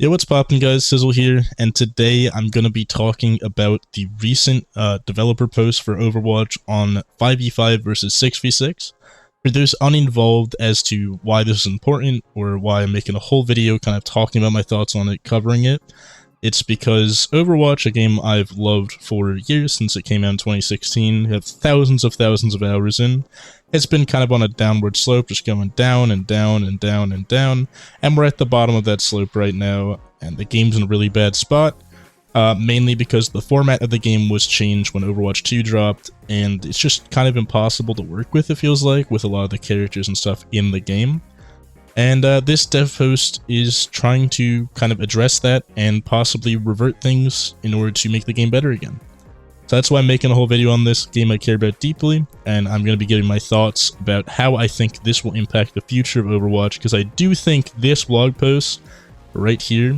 Yo, what's poppin', guys? Sizzle here, and today I'm gonna be talking about the recent developer post for Overwatch on 5v5 versus 6v6. For those uninvolved as to why this is important, or why I'm making a whole video kind of talking about my thoughts on it, covering it, it's because Overwatch, a game I've loved for years since it came out in 2016, have thousands of hours in, it's been kind of on a downward slope, just going down and down and down and down, and we're at the bottom of that slope right now, and the game's in a really bad spot, mainly because the format of the game was changed when Overwatch 2 dropped, and it's just kind of impossible to work with, it feels like, with a lot of the characters and stuff in the game. And this dev post is trying to kind of address that and possibly revert things in order to make the game better again. So that's why I'm making a whole video on this game I care about deeply, and I'm going to be giving my thoughts about how I think this will impact the future of Overwatch, because I do think this blog post right here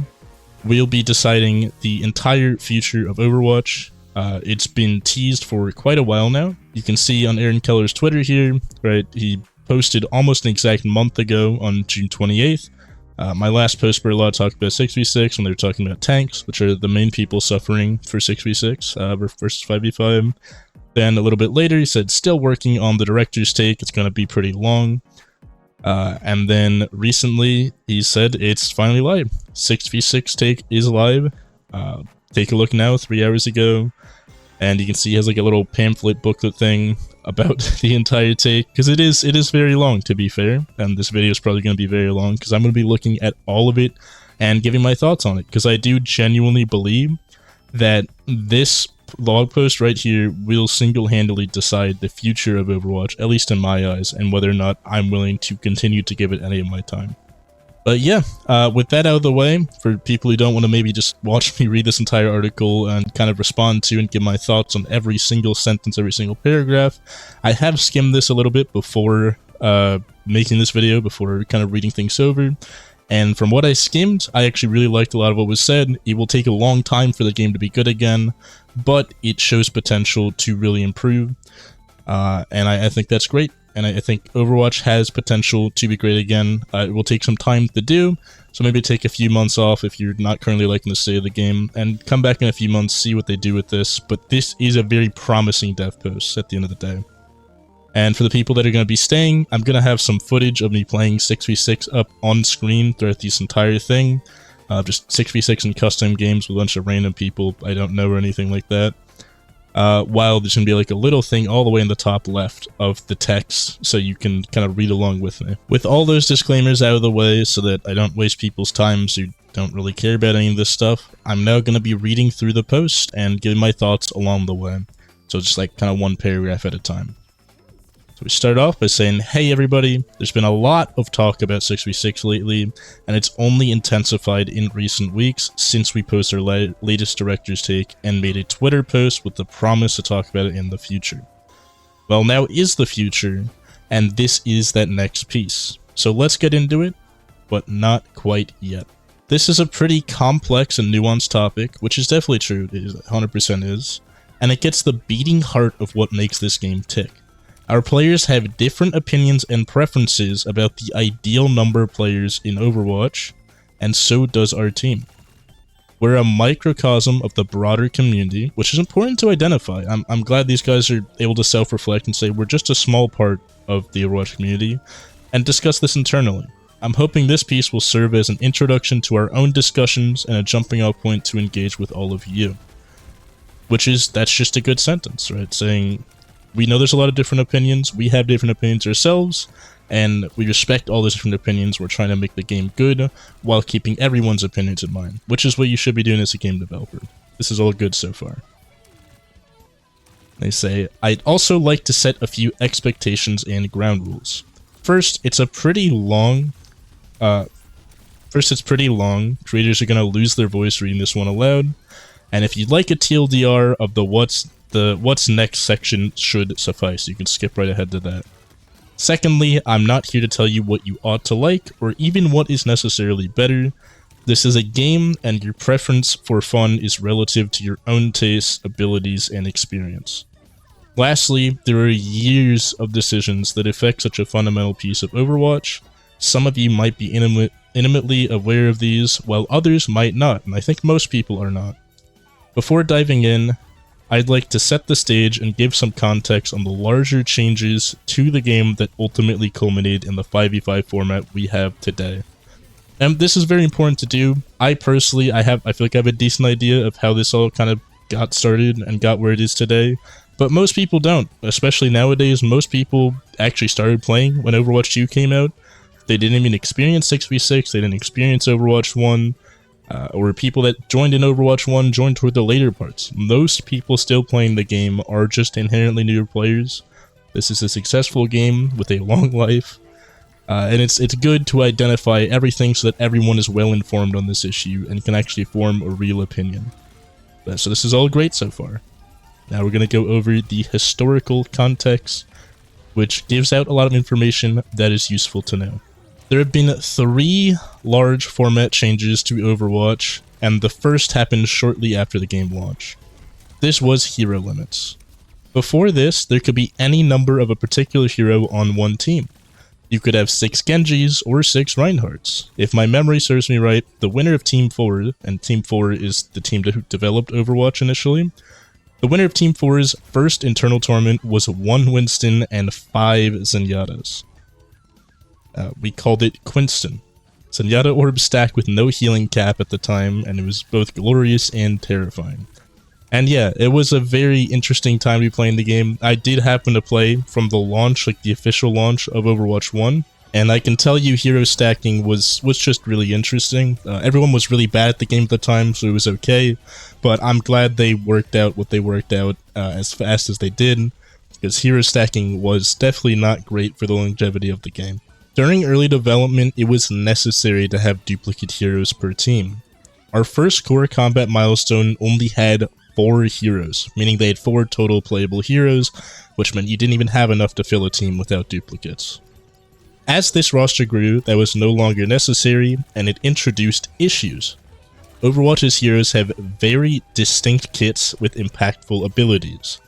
will be deciding the entire future of Overwatch. It's been teased for quite a while now. You can see on Aaron Keller's Twitter here, right, he posted almost an exact month ago on June 28th. My last post where a lot talked about 6v6 when they were talking about tanks, which are the main people suffering for 6v6 versus 5v5. Then a little bit later, he said, still working on the director's take, it's going to be pretty long. And then recently, he said it's finally live. 6v6 take is live. Take a look now, 3 hours ago. And you can see he has like a little pamphlet booklet thing about the entire take, because it is very long, to be fair, and this video is probably going to be very long because I'm going to be looking at all of it and giving my thoughts on it, because I do genuinely believe that this blog post right here will single-handedly decide the future of Overwatch, at least in my eyes, and whether or not I'm willing to continue to give it any of my time. But yeah, with that out of the way, for people who don't want to maybe just watch me read this entire article and kind of respond to and give my thoughts on every single sentence, every single paragraph, I have skimmed this a little bit before making this video, before kind of reading things over. And from what I skimmed, I actually really liked a lot of what was said. It will take a long time for the game to be good again, but it shows potential to really improve. And I think that's great. And I think Overwatch has potential to be great again. It will take some time to do, so maybe take a few months off if you're not currently liking the state of the game, and come back in a few months, see what they do with this. But this is a very promising dev post at the end of the day. And for the people that are going to be staying, I'm going to have some footage of me playing 6v6 up on screen throughout this entire thing. Just 6v6 in custom games with a bunch of random people I don't know or anything like that. While there's going to be like a little thing all the way in the top left of the text, so you can kind of read along with me. With all those disclaimers out of the way, so that I don't waste people's time who don't really care about any of this stuff, I'm now going to be reading through the post and giving my thoughts along the way. So just like kind of one paragraph at a time. So we start off by saying, hey everybody, there's been a lot of talk about 6v6 lately, and it's only intensified in recent weeks since we posted our latest director's take and made a Twitter post with the promise to talk about it in the future. Well, now is the future, and this is that next piece. So let's get into it, but not quite yet. This is a pretty complex and nuanced topic, which is definitely true, it 100% is, and it gets the beating heart of what makes this game tick. Our players have different opinions and preferences about the ideal number of players in Overwatch, and so does our team. We're a microcosm of the broader community, which is important to identify. I'm glad these guys are able to self-reflect and say we're just a small part of the Overwatch community, and discuss this internally. I'm hoping this piece will serve as an introduction to our own discussions and a jumping off point to engage with all of you. That's just a good sentence, right? Saying, we know there's a lot of different opinions, we have different opinions ourselves, and we respect all those different opinions. We're trying to make the game good while keeping everyone's opinions in mind, which is what you should be doing as a game developer. This is all good so far. They say, I'd also like to set a few expectations and ground rules. First, it's pretty long. Creators are going to lose their voice reading this one aloud, and if you'd like a TLDR of the what's next section should suffice. You can skip right ahead to that. Secondly, I'm not here to tell you what you ought to like, or even what is necessarily better. This is a game, and your preference for fun is relative to your own tastes, abilities, and experience. Lastly, there are years of decisions that affect such a fundamental piece of Overwatch. Some of you might be intimately aware of these, while others might not, and I think most people are not. Before diving in, I'd like to set the stage and give some context on the larger changes to the game that ultimately culminated in the 5v5 format we have today. And this is very important to do. I personally, I feel like I have a decent idea of how this all kind of got started and got where it is today, but most people don't. Especially nowadays, most people actually started playing when Overwatch 2 came out. They didn't even experience 6v6, they didn't experience Overwatch 1, or people that joined in Overwatch 1 joined toward the later parts. Most people still playing the game are just inherently newer players. This is a successful game with a long life, and it's good to identify everything so that everyone is well informed on this issue and can actually form a real opinion. So this is all great so far. Now we're going to go over the historical context, which gives out a lot of information that is useful to know. There have been 3 large format changes to Overwatch, and the first happened shortly after the game launch. This was hero limits. Before this, there could be any number of a particular hero on one team. You could have 6 Genjis or 6 Reinhardts. If my memory serves me right, the winner of Team 4, and Team 4 is the team that developed Overwatch initially, the winner of Team 4's first internal tournament was 1 Winston and 5 Zenyatas. We called it Quinston. Zenyatta orb stacked with no healing cap at the time, and it was both glorious and terrifying. And yeah, it was a very interesting time to be playing the game. I did happen to play from the launch, like the official launch of Overwatch 1, and I can tell you hero stacking was just really interesting. Everyone was really bad at the game at the time, so it was okay, but I'm glad they worked out what they worked out as fast as they did, because hero stacking was definitely not great for the longevity of the game. During early development, it was necessary to have duplicate heroes per team. Our first core combat milestone only had 4 heroes, meaning they had 4 total playable heroes, which meant you didn't even have enough to fill a team without duplicates. As this roster grew, that was no longer necessary, and it introduced issues. Overwatch's heroes have very distinct kits with impactful abilities.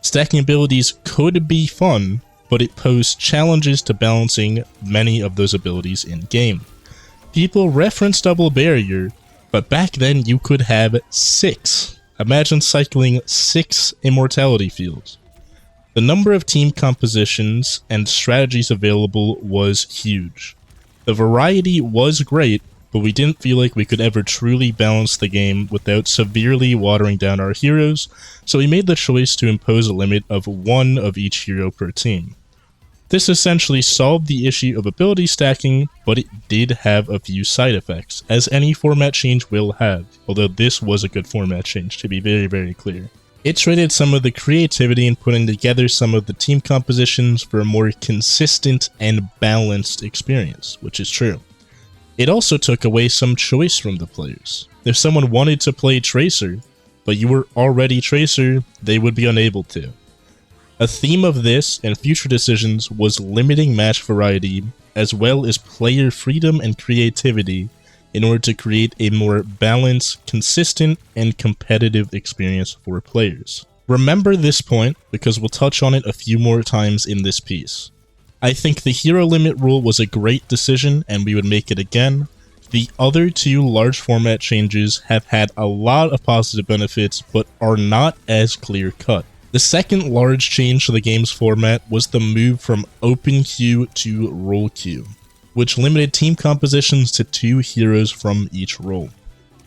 Stacking abilities could be fun, but it posed challenges to balancing many of those abilities in-game. People reference double barrier, but back then you could have 6. Imagine cycling 6 immortality fields. The number of team compositions and strategies available was huge. The variety was great, but we didn't feel like we could ever truly balance the game without severely watering down our heroes, so we made the choice to impose a limit of 1 of each hero per team. This essentially solved the issue of ability stacking, but it did have a few side effects, as any format change will have, although this was a good format change, to be very, very clear. It traded some of the creativity in putting together some of the team compositions for a more consistent and balanced experience, which is true. It also took away some choice from the players. If someone wanted to play Tracer, but you were already Tracer, they would be unable to. A theme of this and future decisions was limiting match variety, as well as player freedom and creativity in order to create a more balanced, consistent, and competitive experience for players. Remember this point because we'll touch on it a few more times in this piece. I think the hero limit rule was a great decision and we would make it again. The other 2 large format changes have had a lot of positive benefits but are not as clear cut. The second large change to the game's format was the move from open queue to role queue, which limited team compositions to 2 heroes from each role.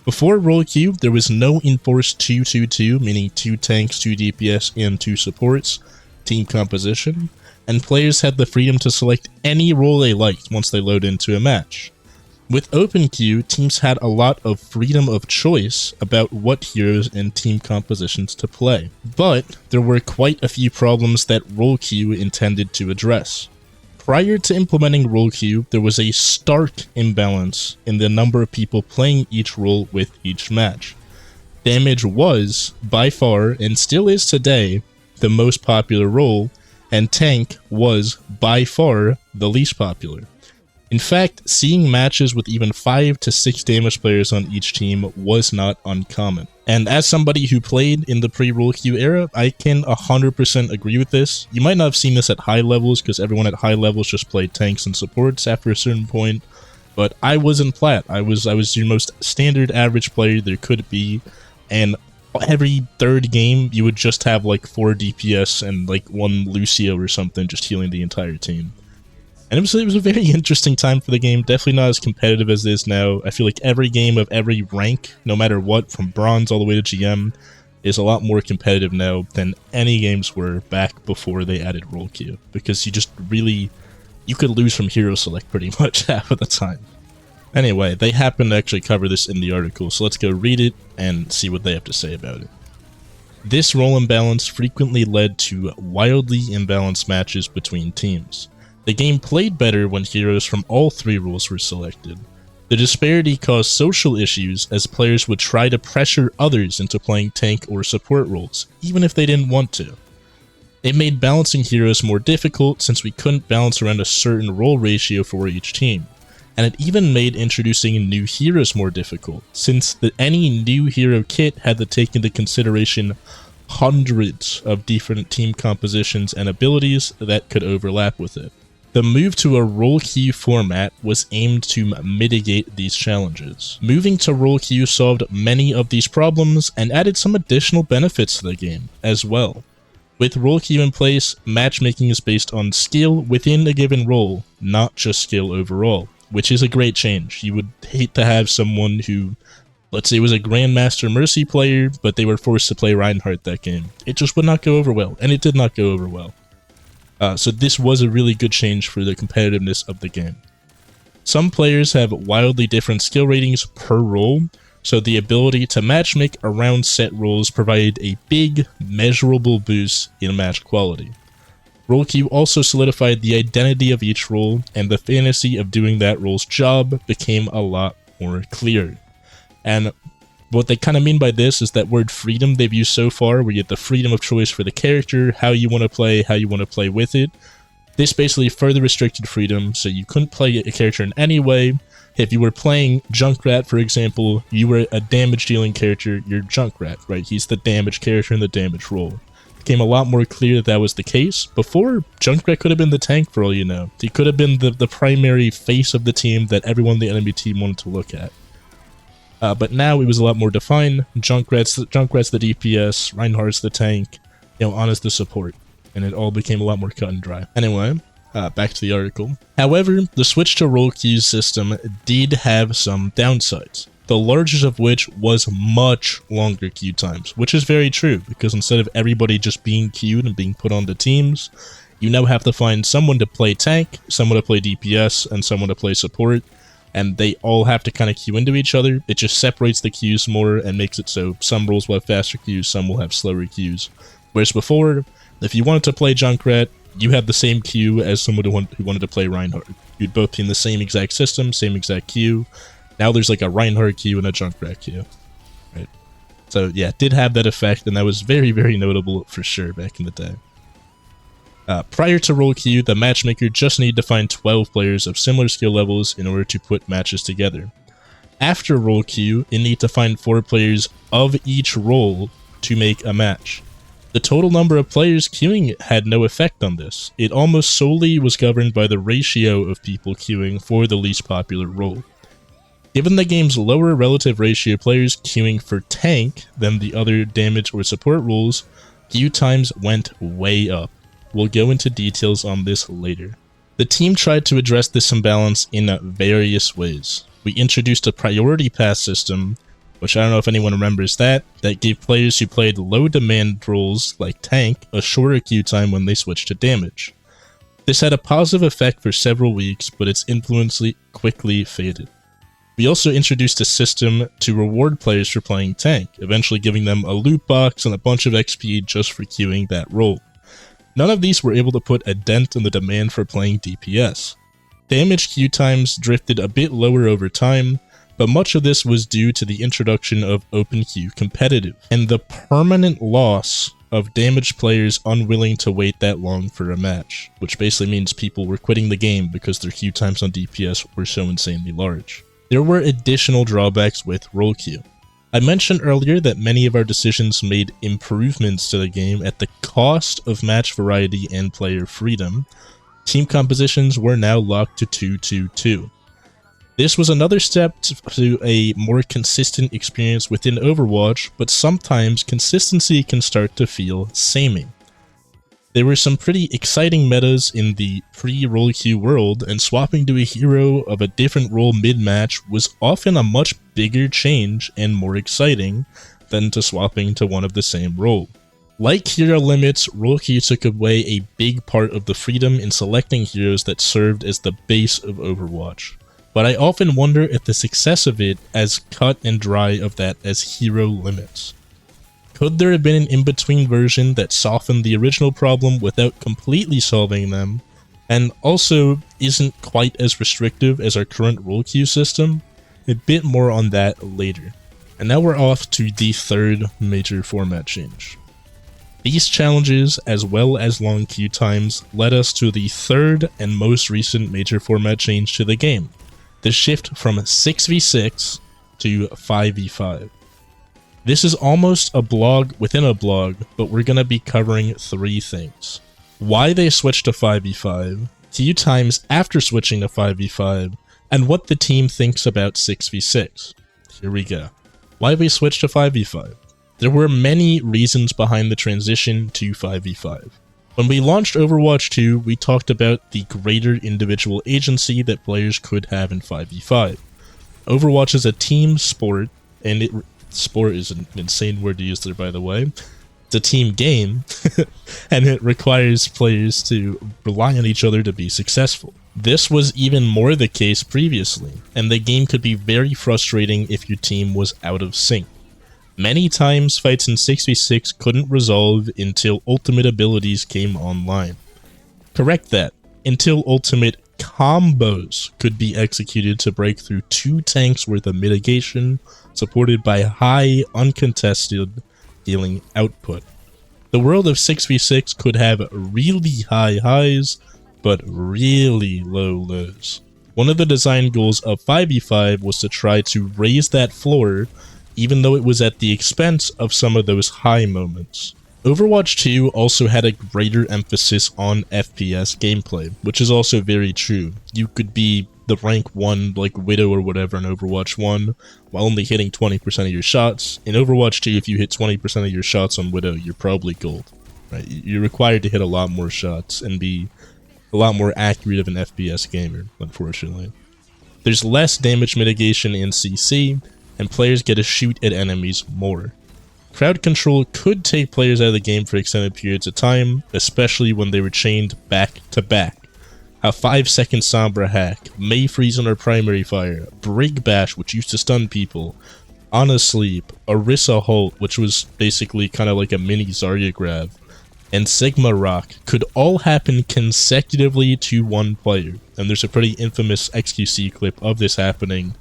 Before role queue, there was no enforced 2-2-2, meaning 2 tanks, 2 DPS, and 2 supports, team composition, and players had the freedom to select any role they liked once they load into a match. With open queue, teams had a lot of freedom of choice about what heroes and team compositions to play, but there were quite a few problems that role queue intended to address. Prior to implementing role queue, there was a stark imbalance in the number of people playing each role with each match. Damage was, by far, and still is today, the most popular role, and tank was, by far, the least popular. In fact, seeing matches with even 5 to 6 damage players on each team was not uncommon. And as somebody who played in the pre-role queue era, I can 100% agree with this. You might not have seen this at high levels because everyone at high levels just played tanks and supports after a certain point, But I wasn't plat. I was your most standard average player there could be, and every third game you would just have like 4 DPS and like 1 Lucio or something just healing the entire team. And it was a very interesting time for the game, definitely not as competitive as it is now. I feel like every game of every rank, no matter what, from Bronze all the way to GM, is a lot more competitive now than any games were back before they added role queue. Because you could lose from hero select pretty much half of the time. Anyway, they happen to actually cover this in the article, so let's go read it and see what they have to say about it. This role imbalance frequently led to wildly imbalanced matches between teams. The game played better when heroes from all 3 roles were selected. The disparity caused social issues as players would try to pressure others into playing tank or support roles, even if they didn't want to. It made balancing heroes more difficult since we couldn't balance around a certain role ratio for each team. And it even made introducing new heroes more difficult, since any new hero kit had to take into consideration hundreds of different team compositions and abilities that could overlap with it. The move to a role queue format was aimed to mitigate these challenges. Moving to role queue solved many of these problems and added some additional benefits to the game as well. With role queue in place, matchmaking is based on skill within a given role, not just skill overall, which is a great change. You would hate to have someone who, let's say, was a Grandmaster Mercy player, but they were forced to play Reinhardt that game. It just would not go over well, and it did not go over well. So this was a really good change for the competitiveness of the game. Some players have wildly different skill ratings per role, so the ability to matchmake around set roles provided a big, measurable boost in match quality. Role queue also solidified the identity of each role, and the fantasy of doing that role's job became a lot more clear. And what they kind of mean by this is that word freedom they've used so far, where you get the freedom of choice for the character, how you want to play with it. This basically further restricted freedom, so you couldn't play a character in any way. If you were playing Junkrat, for example, you were a damage dealing character, you're Junkrat, right? He's the damage character in the damage role. It became a lot more clear that was the case. Before, Junkrat could have been the tank for all you know. He could have been the primary face of the team that everyone in the enemy team wanted to look at. But now it was a lot more defined. Junkrat's the DPS, Reinhardt's the tank, Ana's the support, and it all became a lot more cut and dry. Anyway, back to the article. However, the switch to role queue system did have some downsides, the largest of which was much longer queue times, which is very true, because instead of everybody just being queued and being put onto teams, you now have to find someone to play tank, someone to play DPS, and someone to play support, and they all have to kind of queue into each other. It just separates the queues more and makes it so some roles will have faster queues, some will have slower queues. Whereas before, if you wanted to play Junkrat, you had the same queue as someone who wanted to play Reinhardt. You'd both be in the same exact system, same exact queue. Now there's like a Reinhardt queue and a Junkrat queue. Right? So yeah, it did have that effect, and that was very, very notable for sure back in the day. Prior to role queue, the matchmaker just needed to find 12 players of similar skill levels in order to put matches together. After role queue, it needed to find 4 players of each role to make a match. The total number of players queuing had no effect on this. It almost solely was governed by the ratio of people queuing for the least popular role. Given the game's lower relative ratio of players queuing for tank than the other damage or support roles, queue times went way up. We'll go into details on this later. The team tried to address this imbalance in various ways. We introduced a priority pass system, which I don't know if anyone remembers that gave players who played low demand roles like tank a shorter queue time when they switched to damage. This had a positive effect for several weeks, but its influence quickly faded. We also introduced a system to reward players for playing tank, eventually giving them a loot box and a bunch of XP just for queuing that role. None of these were able to put a dent in the demand for playing DPS. Damage queue times drifted a bit lower over time, but much of this was due to the introduction of open queue competitive, and the permanent loss of damaged players unwilling to wait that long for a match, which basically means people were quitting the game because their queue times on DPS were so insanely large. There were additional drawbacks with role queue. I mentioned earlier that many of our decisions made improvements to the game at the cost of match variety and player freedom. Team compositions were now locked to 2-2-2. This was another step to a more consistent experience within Overwatch, but sometimes consistency can start to feel samey. There were some pretty exciting metas in the pre-role queue world, and swapping to a hero of a different role mid-match was often a much bigger change and more exciting than to swapping to one of the same role. Like hero limits, role queue took away a big part of the freedom in selecting heroes that served as the base of Overwatch. But I often wonder if the success of it as cut and dry of that as hero limits. Could there have been an in-between version that softened the original problem without completely solving them, and also isn't quite as restrictive as our current role queue system? A bit more on that later. And now we're off to the third major format change. These challenges, as well as long queue times, led us to the third and most recent major format change to the game, the shift from 6v6 to 5v5. This is almost a blog within a blog, but we're going to be covering three things. Why they switched to 5v5, queue times after switching to 5v5, and what the team thinks about 6v6. Here we go. Why we switched to 5v5. There were many reasons behind the transition to 5v5. When we launched Overwatch 2, we talked about the greater individual agency that players could have in 5v5. Overwatch is a team sport, and sport is an insane word to use there, by the way. It's a team game, and it requires players to rely on each other to be successful. This was even more the case previously, and the game could be very frustrating if your team was out of sync. Many times, fights in 6v6 couldn't resolve until ultimate abilities came online. Correct that, until ultimate combos could be executed to break through 2 tanks worth of mitigation, supported by high, uncontested healing output. The world of 6v6 could have really high highs, but really low lows. One of the design goals of 5v5 was to try to raise that floor, even though it was at the expense of some of those high moments. Overwatch 2 also had a greater emphasis on FPS gameplay, which is also very true. You could be the rank 1 like Widow or whatever in Overwatch 1 while only hitting 20% of your shots. In Overwatch 2, if you hit 20% of your shots on Widow, you're probably gold. Right? You're required to hit a lot more shots and be a lot more accurate of an FPS gamer, unfortunately. There's less damage mitigation in CC, and players get to shoot at enemies more. Crowd control could take players out of the game for extended periods of time, especially when they were chained back to back. A 5-second Sombra hack, May freeze on our primary fire, Brig Bash, which used to stun people, Ana Sleep, Orisa Halt, which was basically kind of like a mini Zarya grab, and Sigma Rock could all happen consecutively to one player, and there's a pretty infamous XQC clip of this happening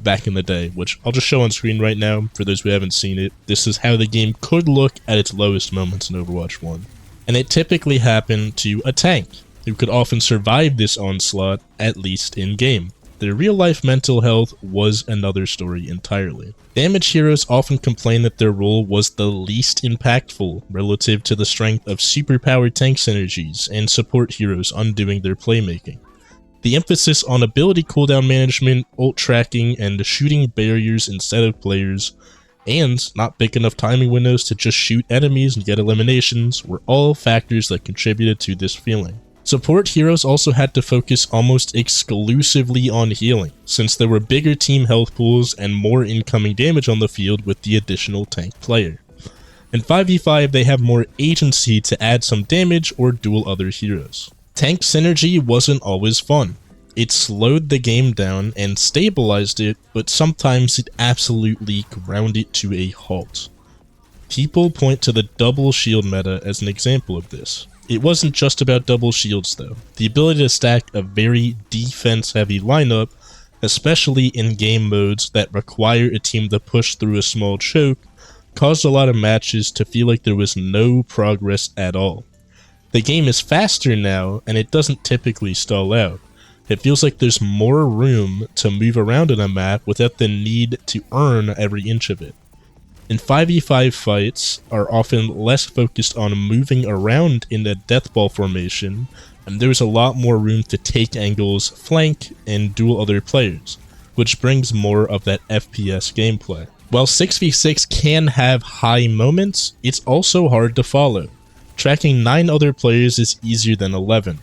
back in the day, which I'll just show on screen right now for those who haven't seen it. This is how the game could look at its lowest moments in Overwatch 1. And it typically happened to a tank, who could often survive this onslaught, at least in-game. Their real-life mental health was another story entirely. Damage heroes often complain that their role was the least impactful relative to the strength of superpowered tank synergies and support heroes undoing their playmaking. The emphasis on ability cooldown management, ult tracking, and shooting barriers instead of players, and not big enough timing windows to just shoot enemies and get eliminations were all factors that contributed to this feeling. Support heroes also had to focus almost exclusively on healing, since there were bigger team health pools and more incoming damage on the field with the additional tank player. In 5v5, they have more agency to add some damage or duel other heroes. Tank synergy wasn't always fun. It slowed the game down and stabilized it, but sometimes it absolutely ground it to a halt. People point to the double shield meta as an example of this. It wasn't just about double shields though. The ability to stack a very defense-heavy lineup, especially in game modes that require a team to push through a small choke, caused a lot of matches to feel like there was no progress at all. The game is faster now, and it doesn't typically stall out. It feels like there's more room to move around in a map without the need to earn every inch of it. And 5v5 fights are often less focused on moving around in the deathball formation and there was a lot more room to take angles, flank, and duel other players, which brings more of that FPS gameplay. While 6v6 can have high moments, it's also hard to follow. Tracking 9 other players is easier than 11.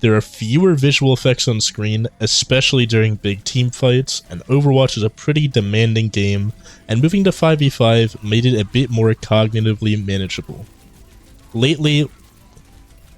There are fewer visual effects on screen, especially during big team fights, and Overwatch is a pretty demanding game, and moving to 5v5 made it a bit more cognitively manageable.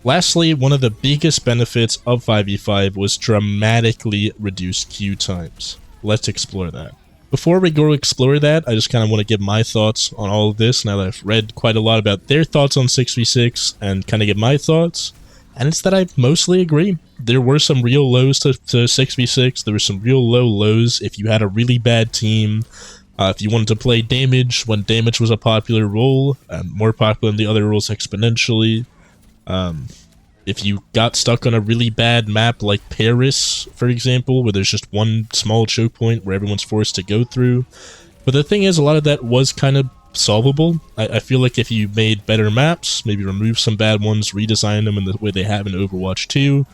Lastly, one of the biggest benefits of 5v5 was dramatically reduced queue times. Let's explore that. Before we go explore that, I just kind of want to give my thoughts on all of this now that I've read quite a lot about their thoughts on 6v6 and kind of give my thoughts. And it's that I mostly agree. There were some real lows to 6v6. There were some real low lows if you had a really bad team. If you wanted to play damage when damage was a popular role, more popular than the other roles exponentially. If you got stuck on a really bad map like Paris, for example, where there's just one small choke point where everyone's forced to go through. But the thing is, a lot of that was kind of solvable. I feel like if you made better maps, maybe remove some bad ones, redesign them in the way they have in Overwatch 2,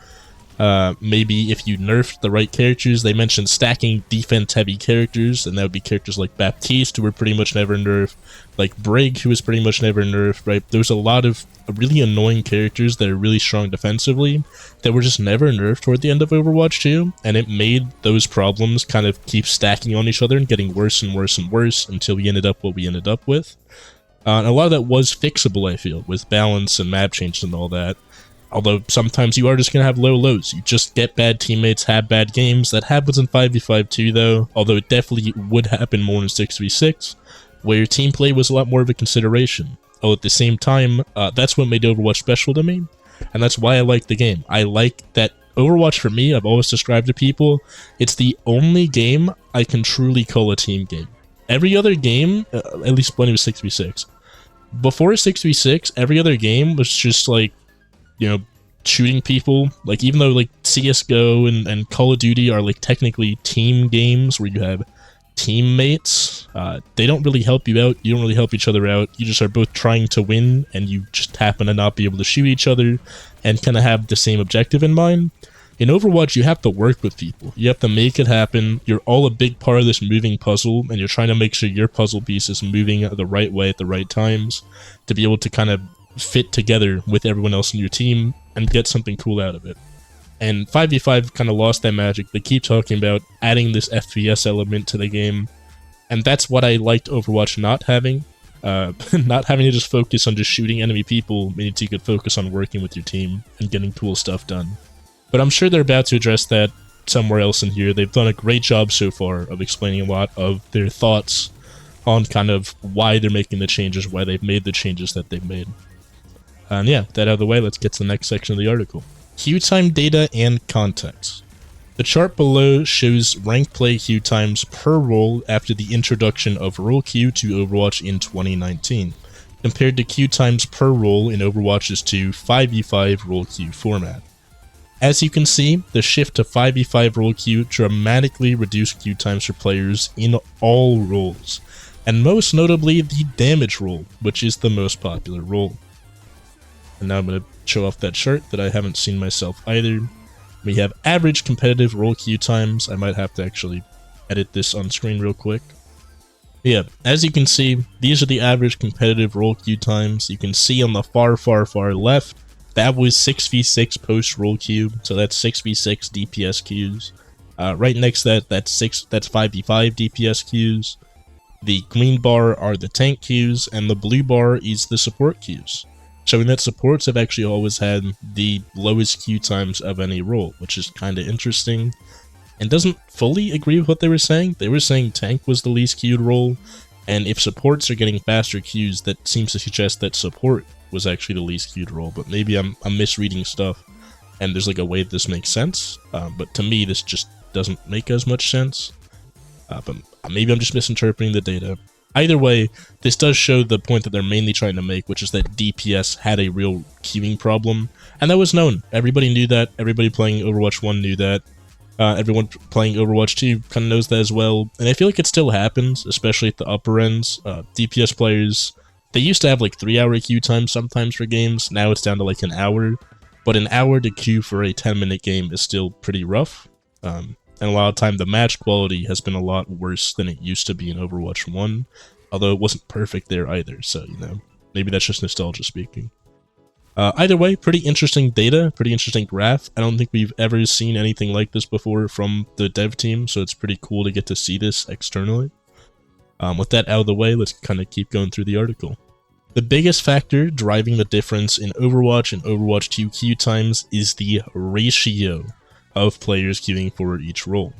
maybe if you nerfed the right characters. They mentioned stacking defense-heavy characters, and that would be characters like Baptiste, who were pretty much never nerfed, like Brig, who was pretty much never nerfed, right? There's a lot of really annoying characters that are really strong defensively that were just never nerfed toward the end of Overwatch 2, and it made those problems kind of keep stacking on each other and getting worse and worse and worse until we ended up what we ended up with. And a lot of that was fixable, I feel, with balance and map changes and all that. Although sometimes you are just going to have low lows. You just get bad teammates, have bad games. That happens in 5v5 too, though. Although it definitely would happen more in 6v6, where team play was a lot more of a consideration. Oh, at the same time, that's what made Overwatch special to me. And that's why I like the game. I like that Overwatch, for me, I've always described to people, it's the only game I can truly call a team game. Every other game, at least when it was 6v6, before 6v6, every other game was just like, you know, shooting people. Like, even though like CSGO and Call of Duty are like technically team games where you have teammates, they don't really help you out. You don't really help each other out. You just are both trying to win, and you just happen to not be able to shoot each other and kind of have the same objective in mind. In Overwatch, you have to work with people. You have to make it happen. You're all a big part of this moving puzzle, and you're trying to make sure your puzzle piece is moving the right way at the right times to be able to kind of fit together with everyone else in your team and get something cool out of it. And 5v5 kind of lost that magic. They keep talking about adding this FPS element to the game, and that's what I liked Overwatch not having. Not having to just focus on just shooting enemy people means you could focus on working with your team and getting cool stuff done. But I'm sure they're about to address that somewhere else in here. They've done a great job so far of explaining a lot of their thoughts on kind of why they're making the changes, why they've made the changes that they've made. And yeah, that out of the way, let's get to the next section of the article. Queue time data and context. The chart below shows ranked play queue times per role after the introduction of role queue to Overwatch in 2019, compared to queue times per role in Overwatch's 2 5v5 role queue format. As you can see, the shift to 5v5 role queue dramatically reduced queue times for players in all roles, and most notably the damage role, which is the most popular role. And now I'm going to show off that chart that I haven't seen myself either. We have average competitive role queue times. I might have to actually edit this on screen real quick. Yeah, as you can see, these are the average competitive role queue times. You can see on the far left, that was 6v6 post role queue, so that's 6v6 DPS queues. Right next to that, that's 5v5 DPS queues. The green bar are the tank queues, and the blue bar is the support queues, showing that supports have actually always had the lowest queue times of any role, which is kind of interesting, and doesn't fully agree with what they were saying. They were saying tank was the least queued role, and if supports are getting faster queues, that seems to suggest that support was actually the least queued role, but maybe I'm misreading stuff, and there's like a way this makes sense, but to me this just doesn't make as much sense, but maybe I'm just misinterpreting the data. Either way, this does show the point that they're mainly trying to make, which is that DPS had a real queuing problem, and that was known. Everybody knew that. Everybody playing Overwatch 1 knew that. Everyone playing Overwatch 2 kind of knows that as well, and I feel like it still happens, especially at the upper ends. DPS players, they used to have like 3-hour queue times sometimes for games. Now it's down to like an hour, but an hour to queue for a 10-minute game is still pretty rough. And a lot of time the match quality has been a lot worse than it used to be in Overwatch 1, although it wasn't perfect there either, so, you know, maybe that's just nostalgia speaking. Either way, pretty interesting data, pretty interesting graph. I don't think we've ever seen anything like this before from the dev team, so it's pretty cool to get to see this externally. With that out of the way, let's kind of keep going through the article. The biggest factor driving the difference in Overwatch and Overwatch 2 queue times is the ratio of players queuing for each role.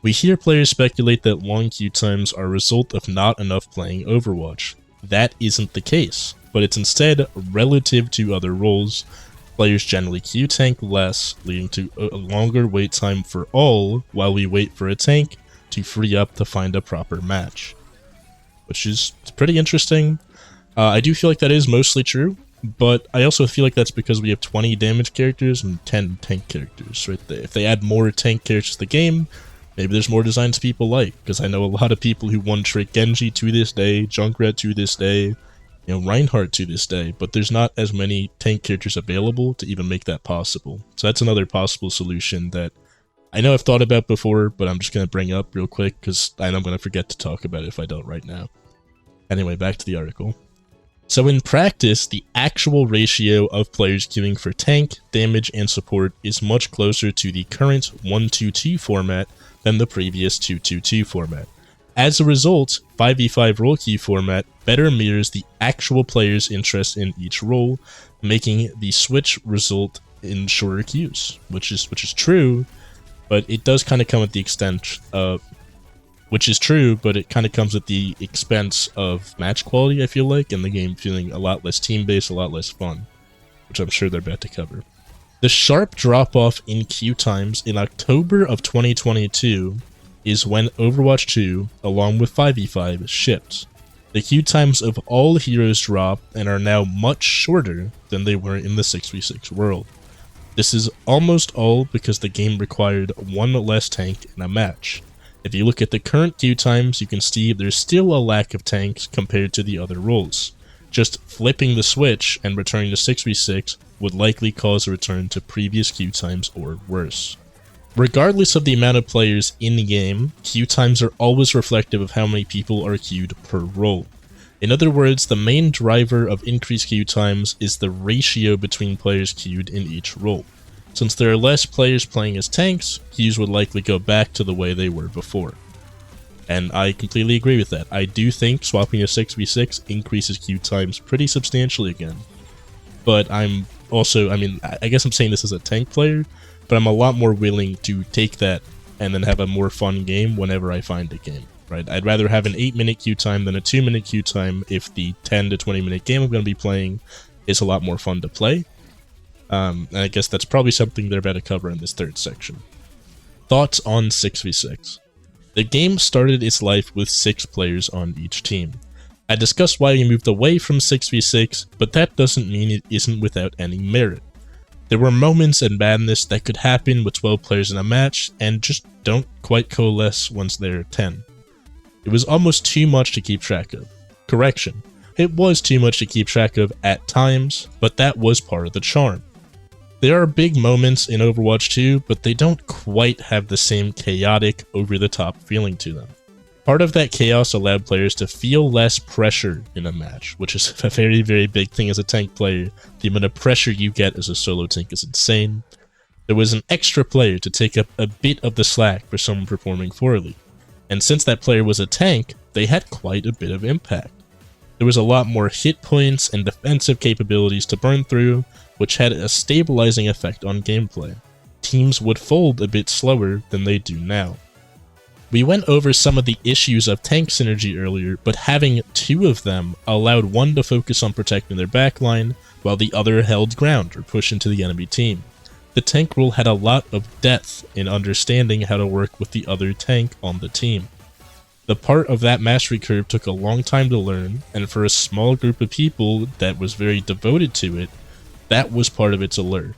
We hear players speculate that long queue times are a result of not enough playing Overwatch. That isn't the case, but it's instead relative to other roles. Players generally queue tank less, leading to a longer wait time for all while we wait for a tank to free up to find a proper match. Which is pretty interesting. I do feel like that is mostly true, but I also feel like that's because we have 20 damage characters and 10 tank characters, right? If they add more tank characters to the game, maybe there's more designs people like, because I know a lot of people who one-trick Genji to this day, Junkrat to this day, you know, Reinhardt to this day, but there's not as many tank characters available to even make that possible. So that's another possible solution that I know I've thought about before, but I'm just going to bring up real quick, because I know I'm going to forget to talk about it if I don't right now. Anyway, back to the article. So in practice, the actual ratio of players queuing for tank, damage, and support is much closer to the current 1-2-2 format than the previous 2-2-2 format. As a result, 5v5 role queue format better mirrors the actual player's interest in each role, making the switch result in shorter queues, which is true, but it does kind of come at the expense of match quality, I feel like, and the game feeling a lot less team-based, a lot less fun, which I'm sure they're about to cover. The sharp drop-off in queue times in October of 2022 is when Overwatch 2, along with 5v5, shipped. The queue times of all heroes drop and are now much shorter than they were in the 6v6 world. This is almost all because the game required one less tank in a match. If you look at the current queue times, you can see there's still a lack of tanks compared to the other roles. Just flipping the switch and returning to 6v6 would likely cause a return to previous queue times or worse. Regardless of the amount of players in the game, queue times are always reflective of how many people are queued per role. In other words, the main driver of increased queue times is the ratio between players queued in each role. Since there are less players playing as tanks, queues would likely go back to the way they were before. And I completely agree with that. I do think swapping to 6v6 increases queue times pretty substantially again. But I'm also, I guess I'm saying this as a tank player, but I'm a lot more willing to take that and then have a more fun game whenever I find a game, right? I'd rather have an 8-minute queue time than a 2-minute queue time if the 10 to 20-minute game I'm going to be playing is a lot more fun to play. And I guess that's probably something they're about to cover in this third section. Thoughts on 6v6. The game started its life with 6 players on each team. I discussed why we moved away from 6v6, but that doesn't mean it isn't without any merit. There were moments and madness that could happen with 12 players in a match and just don't quite coalesce once there are 10. It was almost too much to keep track of. Correction, it was too much to keep track of at times, but that was part of the charm. There are big moments in Overwatch 2, but they don't quite have the same chaotic, over-the-top feeling to them. Part of that chaos allowed players to feel less pressure in a match, which is a very, very big thing as a tank player. The amount of pressure you get as a solo tank is insane. There was an extra player to take up a bit of the slack for someone performing poorly. And since that player was a tank, they had quite a bit of impact. There was a lot more hit points and defensive capabilities to burn through, which had a stabilizing effect on gameplay. Teams would fold a bit slower than they do now. We went over some of the issues of tank synergy earlier, but having 2 of them allowed one to focus on protecting their backline, while the other held ground or pushed into the enemy team. The tank role had a lot of depth in understanding how to work with the other tank on the team. The part of that mastery curve took a long time to learn, and for a small group of people that was very devoted to it, that was part of its allure.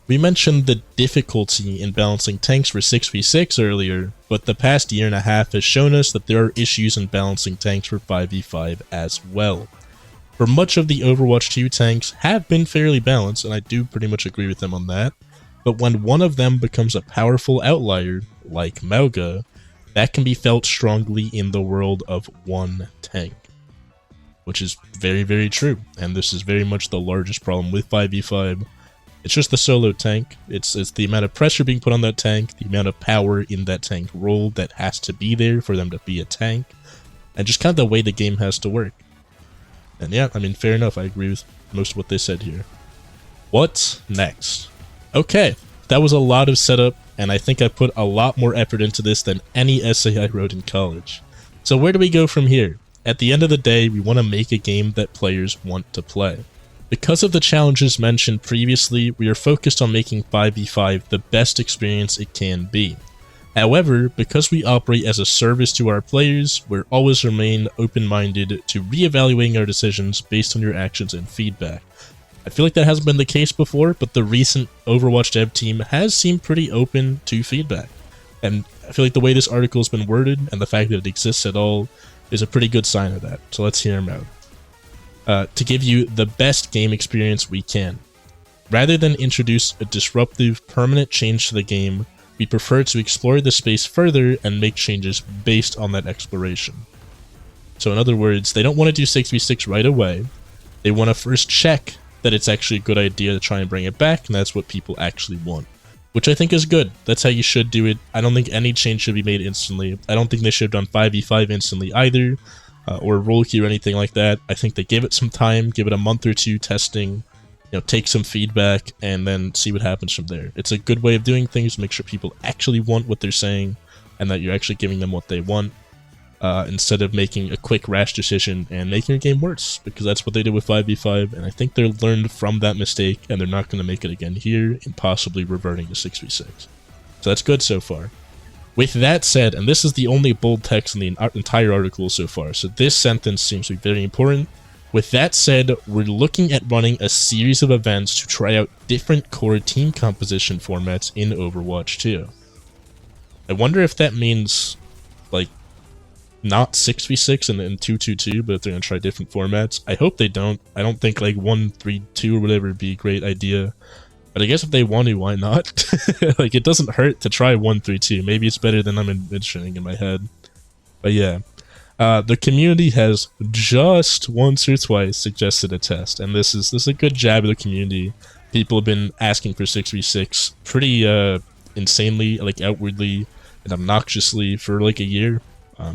We mentioned the difficulty in balancing tanks for 6v6 earlier, but the past year and a half has shown us that there are issues in balancing tanks for 5v5 as well. For much of the Overwatch 2 tanks have been fairly balanced, and I do pretty much agree with them on that, but when one of them becomes a powerful outlier, like Mauga, that can be felt strongly in the world of one tank. Which is very, very true, and this is very much the largest problem with 5v5. It's just the solo tank. It's the amount of pressure being put on that tank, the amount of power in that tank role that has to be there for them to be a tank, and just kind of the way the game has to work. And yeah, I mean, fair enough, I agree with most of what they said here. What's next? Okay, that was a lot of setup, and I think I put a lot more effort into this than any essay I wrote in college. So where do we go from here? At the end of the day, we want to make a game that players want to play. Because of the challenges mentioned previously, we are focused on making 5v5 the best experience it can be. However, because we operate as a service to our players, we'll always remain open-minded to reevaluating our decisions based on your actions and feedback. I feel like that hasn't been the case before, but the recent Overwatch dev team has seemed pretty open to feedback. And I feel like the way this article has been worded, and the fact that it exists at all, is a pretty good sign of that. So let's hear them out. To give you the best game experience we can. Rather than introduce a disruptive, permanent change to the game, we prefer to explore the space further and make changes based on that exploration. So in other words, they don't want to do 6v6 right away. They want to first check that it's actually a good idea to try and bring it back, and that's what people actually want. Which I think is good. That's how you should do it. I don't think any change should be made instantly. I don't think they should have done 5v5 instantly either, or role queue or anything like that. I think they give it some time, give it a month or two testing, take some feedback, and then see what happens from there. It's a good way of doing things to make sure people actually want what they're saying, and that you're actually giving them what they want, instead of making a quick rash decision and making a game worse, because that's what they did with 5v5, and I think they're learned from that mistake, and they're not going to make it again here, and possibly reverting to 6v6. So that's good so far. With that said, and this is the only bold text in the entire article so far, so this sentence seems to be very important. With that said, we're looking at running a series of events to try out different core team composition formats in Overwatch 2. I wonder if that means, like, not 6v6 and 2-2-2, but if they're going to try different formats. I hope they don't. I don't think, like, 1-3-2 or whatever would be a great idea. But I guess if they want to, why not? Like, it doesn't hurt to try 1-3-2. Maybe it's better than I'm envisioning in my head. But yeah. The community has just once or twice suggested a test, and this is a good jab of the community. People have been asking for 6v6 pretty insanely, like outwardly and obnoxiously for like a year.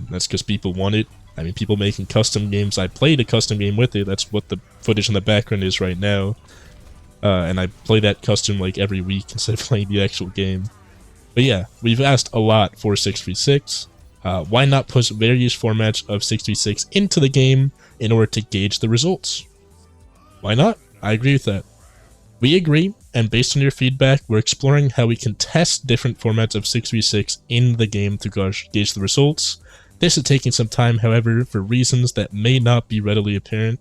That's because people want it. I mean, people making custom games. I played a custom game with it. That's what the footage in the background is right now. And I play that custom like every week instead of playing the actual game. But yeah, we've asked a lot for 6v6. Why not push various formats of 6v6 into the game in order to gauge the results? Why not? I agree with that. We agree, and based on your feedback, we're exploring how we can test different formats of 6v6 in the game to gauge the results. This is taking some time, however, for reasons that may not be readily apparent.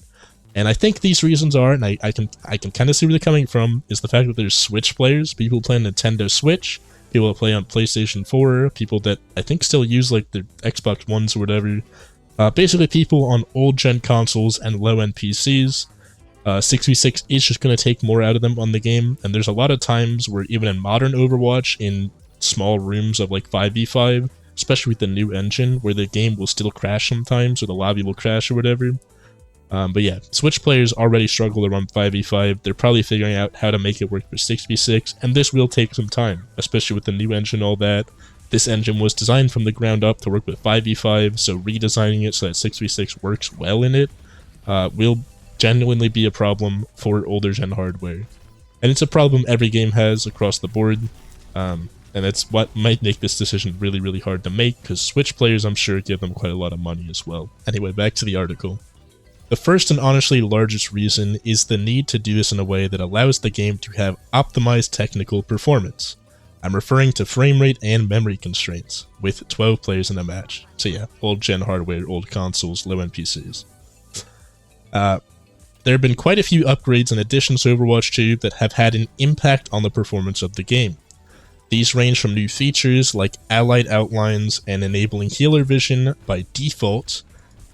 And I think these reasons are, and I can kind of see where they're coming from, is the fact that there's Switch players, people who play on Nintendo Switch, people that play on PlayStation 4, people that I think still use like their Xbox Ones or whatever. Basically people on old-gen consoles and low-end PCs. 6v6 is just going to take more out of them on the game, and there's a lot of times where even in modern Overwatch, in small rooms of like 5v5, especially with the new engine, where the game will still crash sometimes, or the lobby will crash or whatever. But yeah, Switch players already struggle to run 5v5. They're probably figuring out how to make it work for 6v6, and this will take some time, especially with the new engine and all that. This engine was designed from the ground up to work with 5v5, so redesigning it so that 6v6 works well in it will genuinely be a problem for older gen hardware. And it's a problem every game has across the board, and that's what might make this decision really, really hard to make, because Switch players, I'm sure, give them quite a lot of money as well. Anyway, back to the article. The first and honestly largest reason is the need to do this in a way that allows the game to have optimized technical performance. I'm referring to frame rate and memory constraints, with 12 players in a match. So yeah, old gen hardware, old consoles, low-end PCs. There have been quite a few upgrades and additions to Overwatch 2 that have had an impact on the performance of the game. These range from new features like allied outlines and enabling healer vision by default,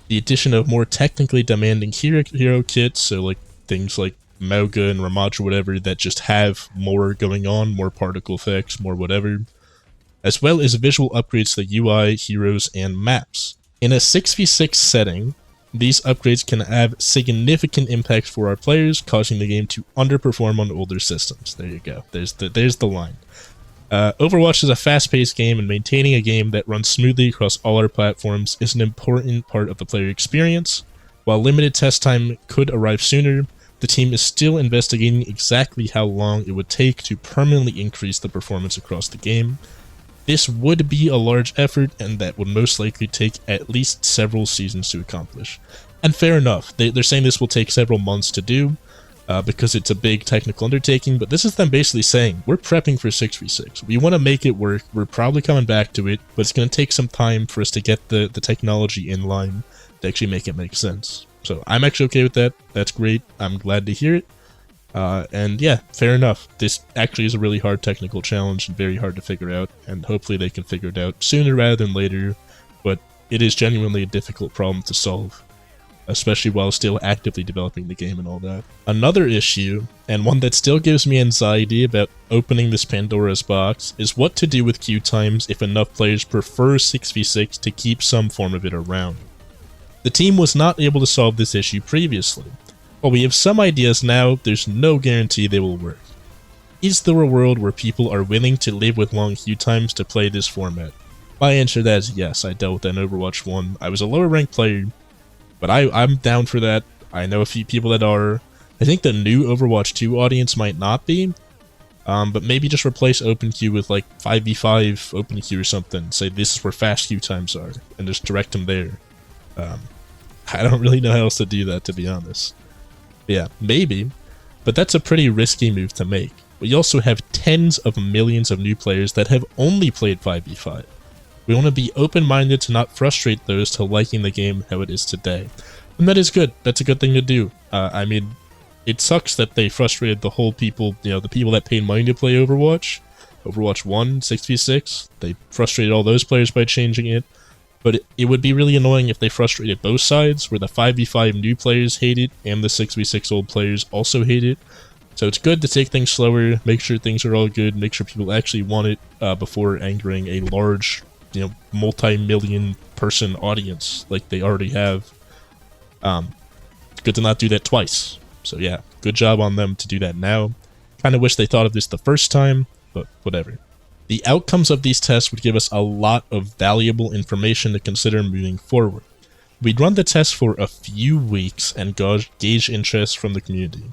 The addition of more technically demanding hero kits, so like things like Mauga and Ramaj or whatever that just have more going on, more particle effects, more whatever, as well as visual upgrades to the UI, heroes, and maps. In a 6v6 setting, these upgrades can have significant impacts for our players, causing the game to underperform on older systems. There you go. There's the line. Overwatch is a fast-paced game, and maintaining a game that runs smoothly across all our platforms is an important part of the player experience. While limited test time could arrive sooner, the team is still investigating exactly how long it would take to permanently increase the performance across the game. This would be a large effort, and that would most likely take at least several seasons to accomplish. And fair enough, they're saying this will take several months to do, because it's a big technical undertaking, but this is them basically saying, we're prepping for 6v6. We want to make it work, we're probably coming back to it, but it's going to take some time for us to get the technology in line to actually make it make sense. So I'm actually okay with that. That's great. I'm glad to hear it. And yeah, fair enough. This actually is a really hard technical challenge and very hard to figure out, and hopefully they can figure it out sooner rather than later, but it is genuinely a difficult problem to solve, especially while still actively developing the game and all that. Another issue, and one that still gives me anxiety about opening this Pandora's box, is what to do with queue times if enough players prefer 6v6 to keep some form of it around. The team was not able to solve this issue previously. While we have some ideas now, there's no guarantee they will work. Is there a world where people are willing to live with long queue times to play this format? My answer to that is yes. I dealt with that in Overwatch 1. I was a lower ranked player, but I'm down for that. I know a few people that are. I think the new Overwatch 2 audience might not be, but maybe just replace open queue with like 5v5 open queue or something. Say this is where fast queue times are, and just direct them there. I don't really know how else to do that, to be honest. Yeah, maybe, but that's a pretty risky move to make. We also have tens of millions of new players that have only played 5v5. We want to be open-minded to not frustrate those to liking the game how it is today. And that is good. That's a good thing to do. I mean, it sucks that they frustrated the whole people, the people that paid money to play Overwatch. Overwatch 1, 6v6. They frustrated all those players by changing it. But it would be really annoying if they frustrated both sides, where the 5v5 new players hate it, and the 6v6 old players also hate it. So it's good to take things slower, make sure things are all good, make sure people actually want it before angering a large, multi-million person audience like they already have. It's good to not do that twice. So yeah, good job on them to do that now. Kind of wish they thought of this the first time, but whatever. The outcomes of these tests would give us a lot of valuable information to consider moving forward. We'd run the test for a few weeks and gauge interest from the community.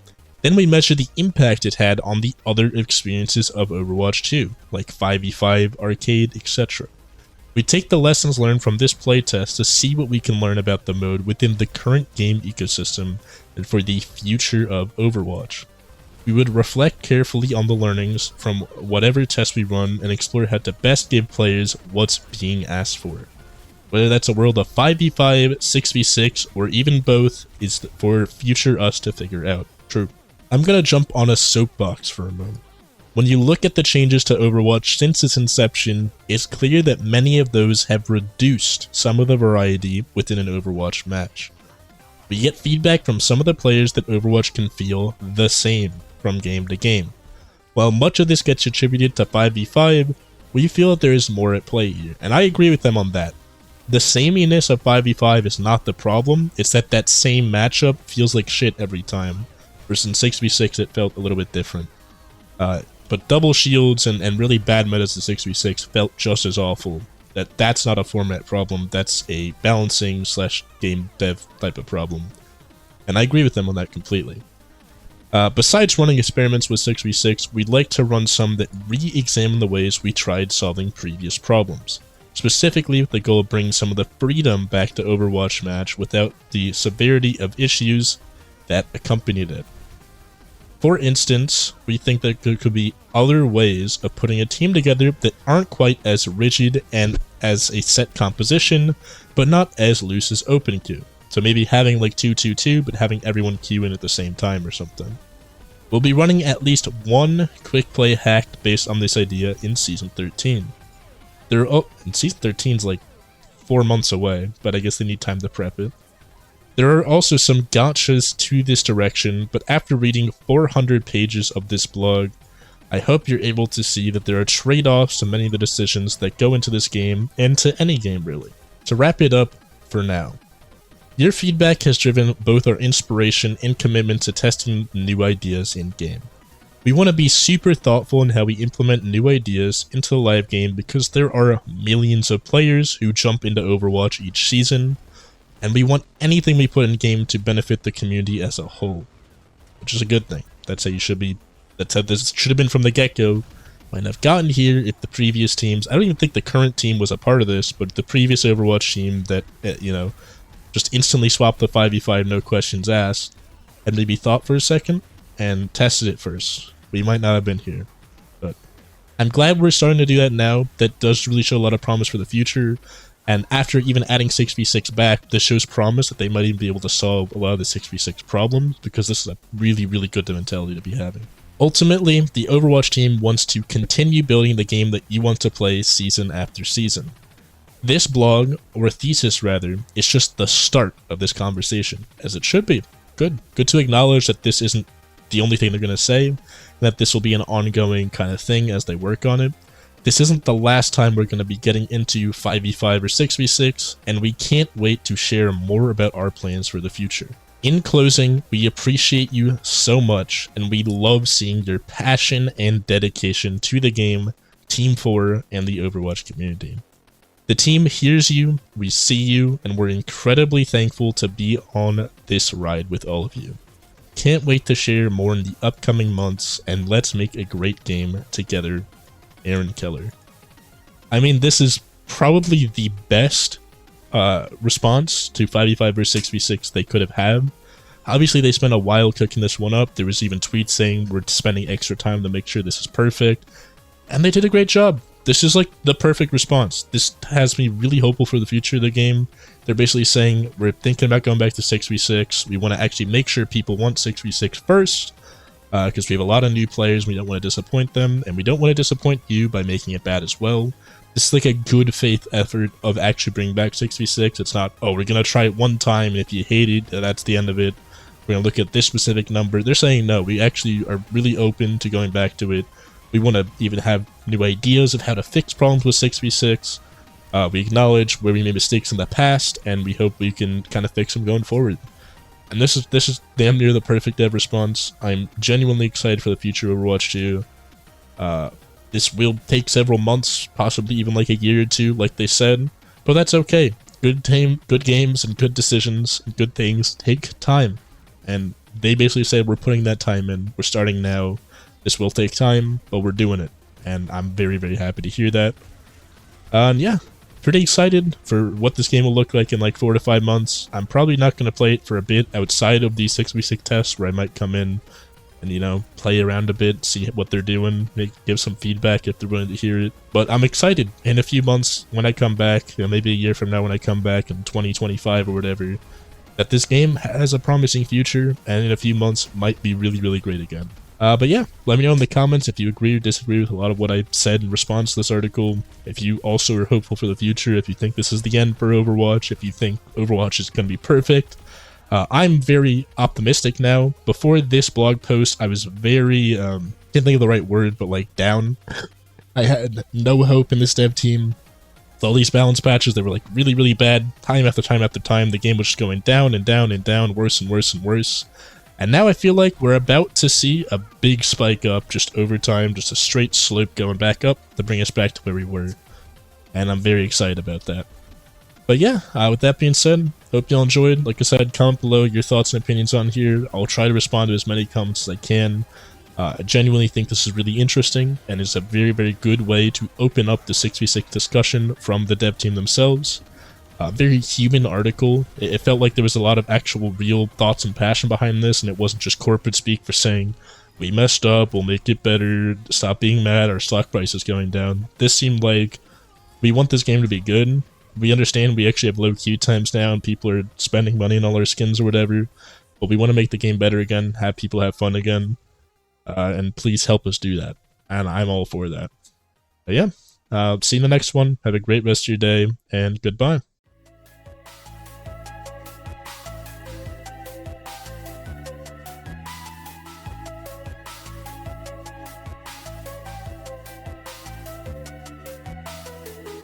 Then we measure the impact it had on the other experiences of Overwatch 2, like 5v5, arcade, etc. We take the lessons learned from this playtest to see what we can learn about the mode within the current game ecosystem and for the future of Overwatch. We would reflect carefully on the learnings from whatever test we run and explore how to best give players what's being asked for. Whether that's a world of 5v5, 6v6, or even both is for future us to figure out. True. I'm gonna jump on a soapbox for a moment. When you look at the changes to Overwatch since its inception, it's clear that many of those have reduced some of the variety within an Overwatch match. We get feedback from some of the players that Overwatch can feel the same from game to game. While much of this gets attributed to 5v5, we feel that there is more at play here, and I agree with them on that. The sameness of 5v5 is not the problem, it's that same matchup feels like shit every time, versus in 6v6 it felt a little bit different. But double shields and really bad metas in 6v6 felt just as awful. That's not a format problem, that's a balancing / game dev type of problem. And I agree with them on that completely. Besides running experiments with 6v6, we'd like to run some that re-examine the ways we tried solving previous problems. Specifically with the goal of bringing some of the freedom back to Overwatch match without the severity of issues that accompanied it. For instance, we think that there could be other ways of putting a team together that aren't quite as rigid and as a set composition, but not as loose as open queue. So maybe having like 2-2-2, but having everyone queue in at the same time or something. We'll be running at least one quick play hack based on this idea in Season 13. And Season 13's like 4 months away, but I guess they need time to prep it. There are also some gotchas to this direction, but after reading 400 pages of this blog, I hope you're able to see that there are trade-offs to many of the decisions that go into this game, and to any game really. To wrap it up for now, your feedback has driven both our inspiration and commitment to testing new ideas in-game. We want to be super thoughtful in how we implement new ideas into the live game because there are millions of players who jump into Overwatch each season, and we want anything we put in game to benefit the community as a whole, which is a good thing. That's how you should be. That's how this should have been from the get-go. Might have gotten here if the previous teams, I don't even think the current team was a part of this, but the previous Overwatch team that, just instantly swapped the 5v5 no questions asked, and maybe thought for a second, and tested it first. We might not have been here, but I'm glad we're starting to do that now. That does really show a lot of promise for the future, and after even adding 6v6 back, this shows promise that they might even be able to solve a lot of the 6v6 problems, because this is a really, really good mentality to be having. Ultimately, the Overwatch team wants to continue building the game that you want to play season after season. This blog, or thesis rather, is just the start of this conversation, as it should be. Good to acknowledge that this isn't the only thing they're going to say, and that this will be an ongoing kind of thing as they work on it. This isn't the last time we're going to be getting into 5v5 or 6v6, and we can't wait to share more about our plans for the future. In closing, we appreciate you so much, and we love seeing your passion and dedication to the game, Team 4, and the Overwatch community. The team hears you, we see you, and we're incredibly thankful to be on this ride with all of you. Can't wait to share more in the upcoming months, and let's make a great game together, Aaron Keller. I mean, this is probably the best response to 5v5 versus 6v6 they could have had. Obviously, they spent a while cooking this one up. There was even tweets saying we're spending extra time to make sure this is perfect, and they did a great job. This is like the perfect response. This has me really hopeful for the future of the game. They're basically saying we're thinking about going back to 6v6. We want to actually make sure people want 6v6 first, because we have a lot of new players. We don't want to disappoint them, and we don't want to disappoint you by making it bad as well. This is like a good faith effort of actually bringing back 6v6. It's not, oh, we're going to try it one time, and if you hate it, that's the end of it. We're going to look at this specific number. They're saying no, we actually are really open to going back to it. We want to even have new ideas of how to fix problems with 6v6. We acknowledge where we made mistakes in the past, and we hope we can kind of fix them going forward. And this is damn near the perfect dev response. I'm genuinely excited for the future of Overwatch 2. This will take several months, possibly even like a year or two, like they said, but that's okay. Good games and good decisions and good things take time, and they basically said we're putting that time in. We're starting now. This will take time, but we're doing it, and I'm very, very happy to hear that. And yeah, pretty excited for what this game will look like in like 4 to 5 months. I'm probably not going to play it for a bit outside of these 6v6 tests, where I might come in and, play around a bit, see what they're doing, give some feedback if they're willing to hear it. But I'm excited in a few months when I come back, maybe a year from now when I come back in 2025 or whatever, that this game has a promising future, and in a few months might be really, really great again. But yeah, let me know in the comments if you agree or disagree with a lot of what I said in response to this article. If you also are hopeful for the future, if you think this is the end for Overwatch, if you think Overwatch is going to be perfect. I'm very optimistic now. Before this blog post, I was very, can't think of the right word, but like down. I had no hope in this dev team. With all these balance patches, they were like really, really bad. Time after time after time, the game was just going down and down and down, worse and worse and worse. And now I feel like we're about to see a big spike up just over time, just a straight slope going back up to bring us back to where we were. And I'm very excited about that. But yeah, with that being said, hope y'all enjoyed. Like I said, comment below your thoughts and opinions on here. I'll try to respond to as many comments as I can. I genuinely think this is really interesting, and is a very, very good way to open up the 6v6 discussion from the dev team themselves. Very human article. It felt like there was a lot of actual real thoughts and passion behind this, and it wasn't just corporate speak for saying, we messed up, we'll make it better, stop being mad, our stock price is going down. This seemed like we want this game to be good. We understand we actually have low queue times now, and people are spending money on all our skins or whatever, but we want to make the game better again, have people have fun again, and please help us do that. And I'm all for that. But yeah, see you in the next one. Have a great rest of your day, and goodbye.